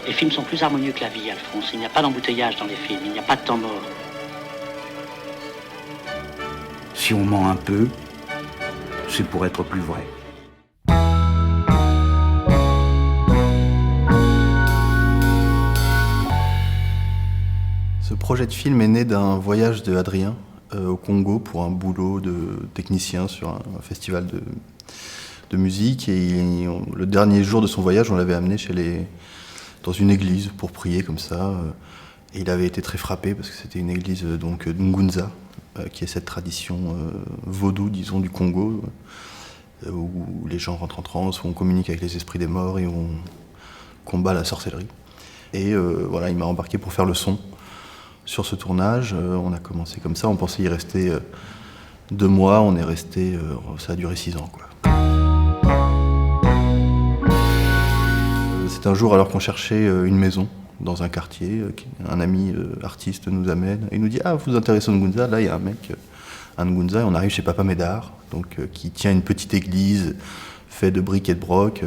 Les films sont plus harmonieux que la vie, Alphonse. Il n'y a pas d'embouteillage dans les films, il n'y a pas de temps mort. Si on ment un peu, c'est pour être plus vrai. Ce projet de film est né d'un voyage de Adrien au Congo pour un boulot de technicien sur un festival de musique. Et le dernier jour de son voyage, on l'avait amené dans une église pour prier comme ça. Et il avait été très frappé parce que c'était une église donc d'Ngunza, qui est cette tradition vaudou, disons, du Congo, où les gens rentrent en transe, où on communique avec les esprits des morts et où on combat la sorcellerie. Et voilà, il m'a embarqué pour faire le son sur ce tournage. On a commencé comme ça, on pensait y rester 2 mois, on est resté, ça a duré 6 ans, quoi. C'est un jour alors qu'on cherchait une maison dans un quartier, un ami artiste nous amène, et il nous dit « Ah, vous vous intéressez au Ngunza ?» Là, il y a un mec, un Ngunza, et on arrive chez Papa Médard, donc, qui tient une petite église faite de briques et de broc.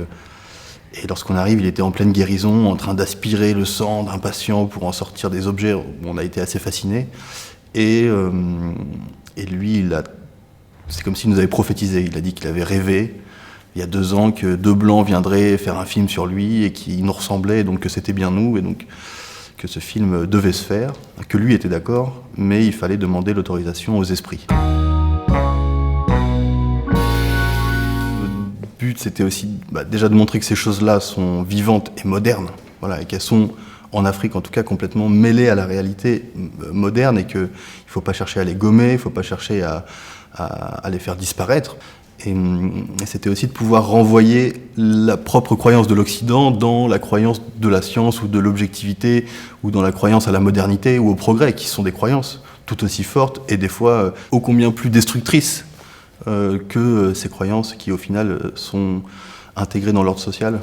Et lorsqu'on arrive, il était en pleine guérison, en train d'aspirer le sang d'un patient pour en sortir des objets. On a été assez fascinés. Et lui, c'est comme s'il nous avait prophétisé. Il a dit qu'il avait rêvé, il y a 2 ans, que 2 Blancs viendraient faire un film sur lui et qui nous ressemblaient, et donc que c'était bien nous, et donc que ce film devait se faire, que lui était d'accord, mais il fallait demander l'autorisation aux esprits. Le but, c'était aussi déjà de montrer que ces choses-là sont vivantes et modernes, voilà, et qu'elles sont, en Afrique en tout cas, complètement mêlées à la réalité moderne, et qu'il ne faut pas chercher à les gommer, il ne faut pas chercher à les faire disparaître. Et c'était aussi de pouvoir renvoyer la propre croyance de l'Occident dans la croyance de la science ou de l'objectivité, ou dans la croyance à la modernité ou au progrès, qui sont des croyances tout aussi fortes et des fois ô combien plus destructrices que ces croyances qui au final sont intégrées dans l'ordre social.